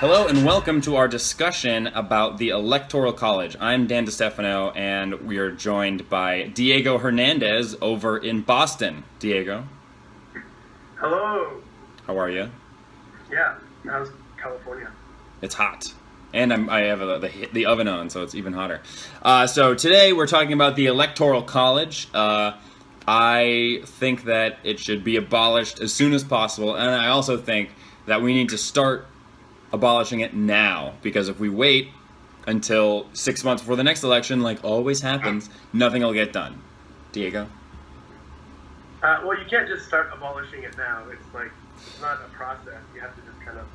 Hello and welcome to our discussion about the Electoral College. I'm Dan DeStefano and we are joined by Diego Hernandez over in Boston. Diego. Hello. How are you? Yeah, how's California? It's hot. And I have the oven on, so it's even hotter. So today we're talking about the Electoral College. I think that it should be abolished as soon as possible, and I also think that we need to start abolishing it now, because if we wait until 6 months before the next election, like always happens, nothing will get done. Diego? Well, you can't just start abolishing it now. It's not a process. You have to just kind of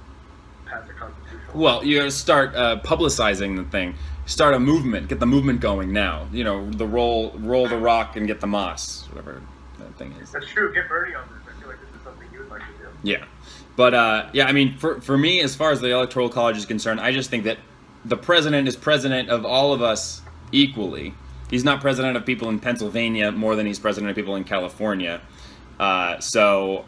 pass a constitution. Well, you gotta start publicizing the thing. Start a movement. Get the movement going now. You know, the roll the rock and get the moss, whatever that thing is. That's true. Get Bernie on this. I feel like this is something you would like to do. Yeah. But, I mean, for me, as far as the Electoral College is concerned, I just think that the president is president of all of us equally. He's not president of people in Pennsylvania more than he's president of people in California. So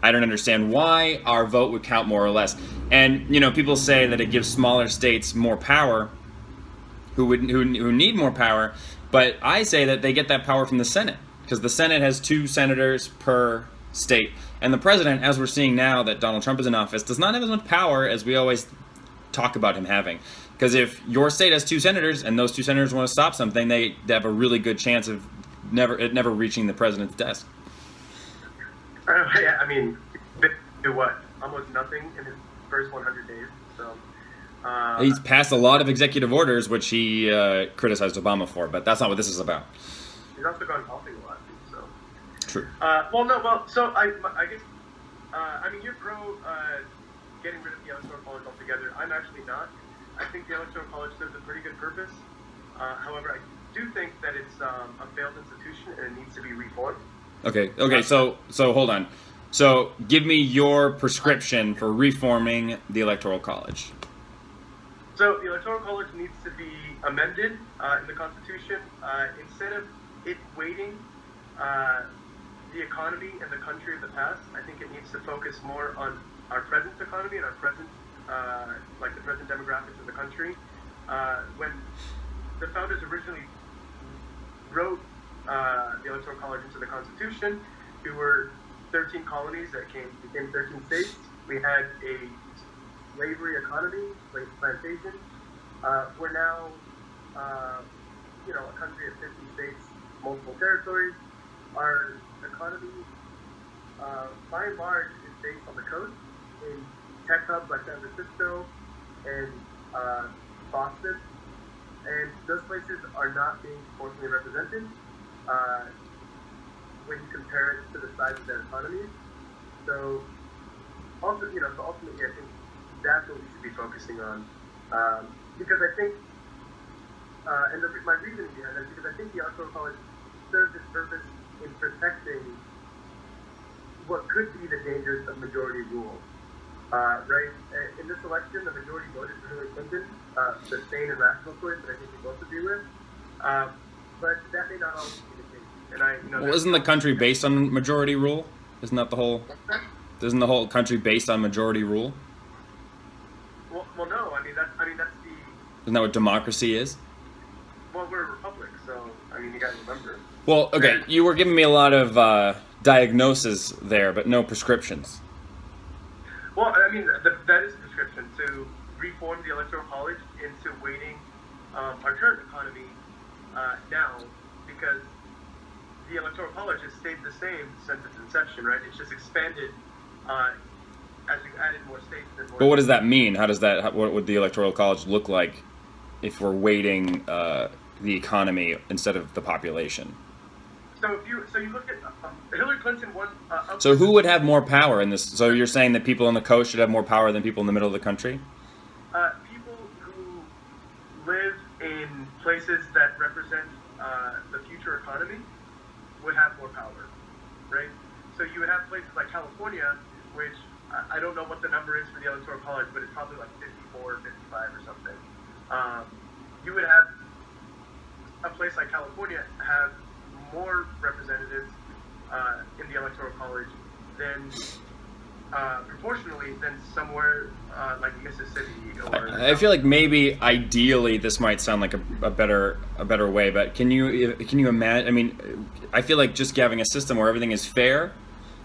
I don't understand why our vote would count more or less. And, you know, people say that it gives smaller states more power who need more power, but I say that they get that power from the Senate, because the Senate has 2 senators per state. And the president, as we're seeing now that Donald Trump is in office, does not have as much power as we always talk about him having. Because if your state has 2 senators and those 2 senators want to stop something, they have a really good chance of never reaching the president's desk. Yeah, I mean, do what? Almost nothing in his first 100 days. So he's passed a lot of executive orders, which he criticized Obama for, but that's not what this is about. He's also gone golfing a lot, so. True. So I guess, I mean, you're pro getting rid of the Electoral College altogether. I'm actually not. I think the Electoral College serves a pretty good purpose. However, I do think that it's a failed institution and it needs to be reformed. Okay, so hold on. So give me your prescription for reforming the Electoral College. So the Electoral College needs to be amended in the Constitution. Instead of it weighting the economy and the country of the past, I think it needs to focus more on our present economy and our present, like the present demographics of the country. When the founders originally wrote the Electoral College into the Constitution, we were 13 colonies that became 13 states. We had a slavery economy, slave plantation. We're now, a country of 50 states, multiple territories. Our economy, by and large, is based on the coast in tech hubs like San Francisco and Boston, and those places are not being proportionally represented when you compare it to the size of their economies. So, ultimately, I think that's what we should be focusing on, because I think, and my reasoning behind that is because I think the Electoral College serves its purpose in protecting what could be the dangers of majority rule. Right? In this election, the majority voted for Hillary Clinton, the sane and rational choice that I think we both agree with. But that may not always be the case. And well, isn't the country based on majority rule? Isn't the whole country based on majority rule? Well, no. I mean that's the. Isn't that what democracy is? Well, we're a republic, so I mean you got to remember. Well, okay, you were giving me a lot of diagnoses there, but no prescriptions. Well, I mean, that is a prescription to reform the Electoral College into weighting our current economy now, because the Electoral College has stayed the same since its inception, right? It's just expanded as we've added more states. But what does that mean? What would the Electoral College look like if we're weighting the economy instead of the population? So you look at Hillary Clinton won. So who would have more power in this? So you're saying that people on the coast should have more power than people in the middle of the country? People who live in places that represent the future economy would have more power, right? So you would have places like California, which I don't know what the number is for the Electoral College, but it's probably like 54, 55 or something. You would have a place like California have more representatives in the Electoral College than proportionally than somewhere like Mississippi or. I feel like maybe ideally this might sound like a better way, but can you imagine? I mean, I feel like just having a system where everything is fair,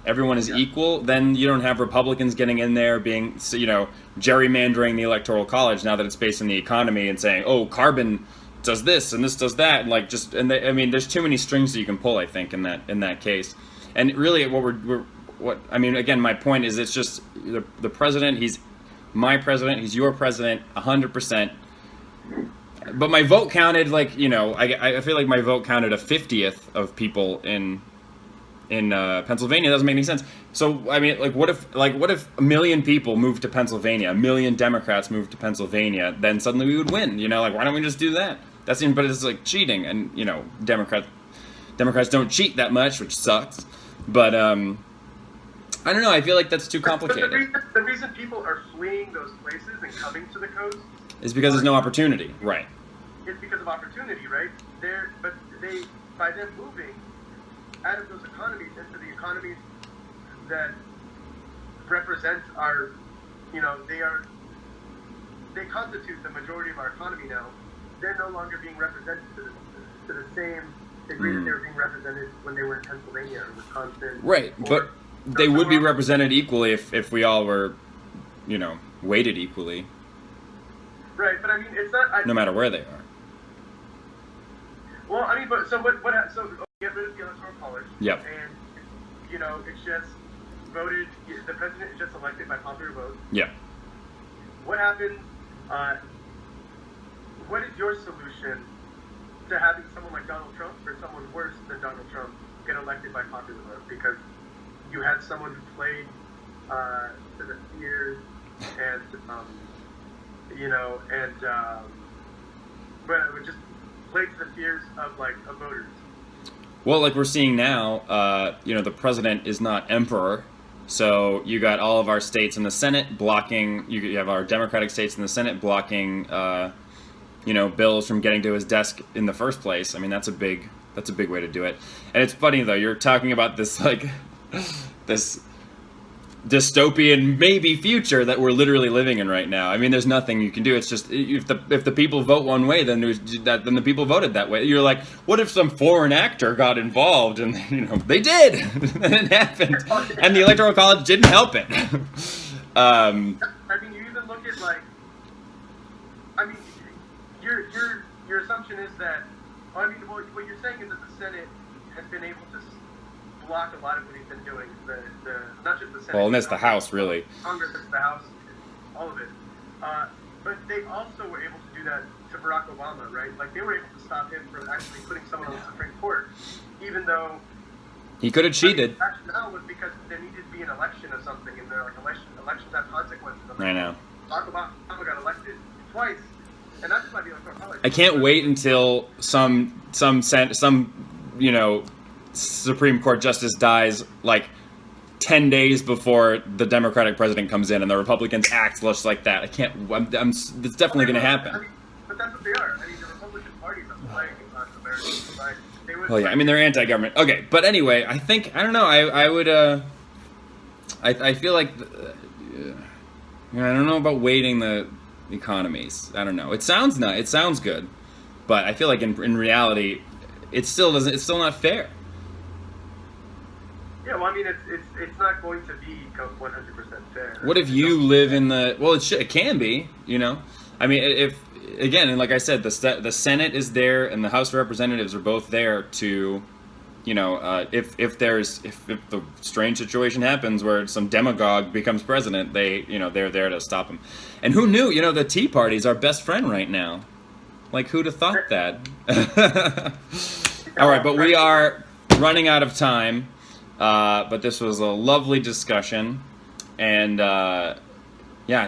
everyone is equal, then you don't have Republicans getting in there being, gerrymandering the Electoral College now that it's based on the economy and saying, oh, carbon does this and this does that, and like just I mean, there's too many strings that you can pull, I think, in that case. And really, again, my point is, it's just the president. He's my president. He's your president, 100%. But my vote counted, like, I feel like my vote counted a 50th of people in Pennsylvania. It doesn't make any sense. So I mean, what if a million people moved to Pennsylvania, a million Democrats moved to Pennsylvania, then suddenly we would win. Why don't we just do that? But it's like cheating, and Democrats don't cheat that much, which sucks. But I don't know. I feel like that's too complicated. But the reason people are fleeing those places and coming to the coast is because there's no opportunity, right? It's because of opportunity, right? But by them moving out of those economies into the economies that represent our, they constitute the majority of our economy now. They're no longer being represented to the same degree that they were being represented when they were in Pennsylvania or Wisconsin. Right, but they would be represented equally if we all were, weighted equally. Right, but I mean, it's not. No matter where they are. Well, I mean, so get rid of the Electoral College. Yep. And it's just voted. The president is just elected by popular vote. Yep. What happens? What is your solution to having someone like Donald Trump or someone worse than Donald Trump get elected by popular vote? Because you had someone who played to the fears and but it would just play to the fears of voters. Well, like we're seeing now, the president is not emperor, so you got all of our states in the Senate blocking. You have our Democratic states in the Senate blocking, bills from getting to his desk in the first place. I mean, that's a big way to do it. And it's funny though. You're talking about this this dystopian maybe future that we're literally living in right now. I mean, there's nothing you can do. It's just if the people vote one way, then then the people voted that way. You're like, what if some foreign actor got involved and they did, and it happened, and the Electoral College didn't help it. I mean, you even look at your assumption is that what you're saying is that the Senate has been able to block a lot of what he's been doing. Not just the Senate. Well, and that's the House, really. Congress, the House, all of it. But they also were able to do that to Barack Obama, right? Like, they were able to stop him from actually putting someone on the Supreme Court, even though he could have cheated. The rationale was because there needed to be an election of something, and they're like, elections have consequences. I know. Barack Obama got elected twice, and that's just might be Electoral College. I can't wait until some Supreme Court justice dies, like 10 days before the Democratic president comes in, and the Republicans act just like that. It's definitely going to happen. I mean, but that's what they are. I mean, the Republican Party is a flag on American society. Well, yeah, I mean, they're anti-government. Okay, but anyway, I don't know, I would, I feel like, I don't know about weighting the economies. I don't know. It sounds good, but I feel like in reality, it's still not fair. Yeah, well, I mean, it's not going to be 100% fair. What if you live in the? Well, it can be. I mean, if again, and like I said, the Senate is there and the House of Representatives are both there to, if the strange situation happens where some demagogue becomes president, they're there to stop him. And who knew? The Tea Party's our best friend right now. Like, who'd have thought that? All right, but we are running out of time. But this was a lovely discussion, and I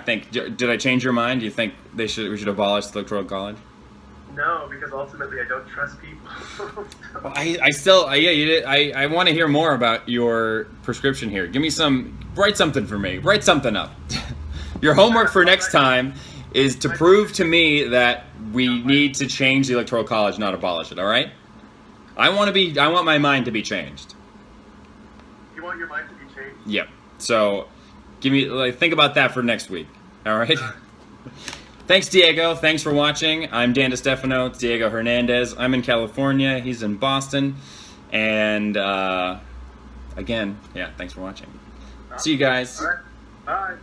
think. Did I change your mind? Do you think we should abolish the Electoral College? No, because ultimately I don't trust people. Well, I still, you did. I want to hear more about your prescription here. Write something for me. Write something up. Your homework for next time is to prove to me that we need to change the Electoral College, not abolish it. All right? I want my mind to be changed. You want your mind to be changed? Yep. So, think about that for next week. All right. Thanks, Diego. Thanks for watching. I'm Dan DeStefano. It's Diego Hernandez. I'm in California. He's in Boston. And again, yeah, thanks for watching. See you guys. All right. Bye.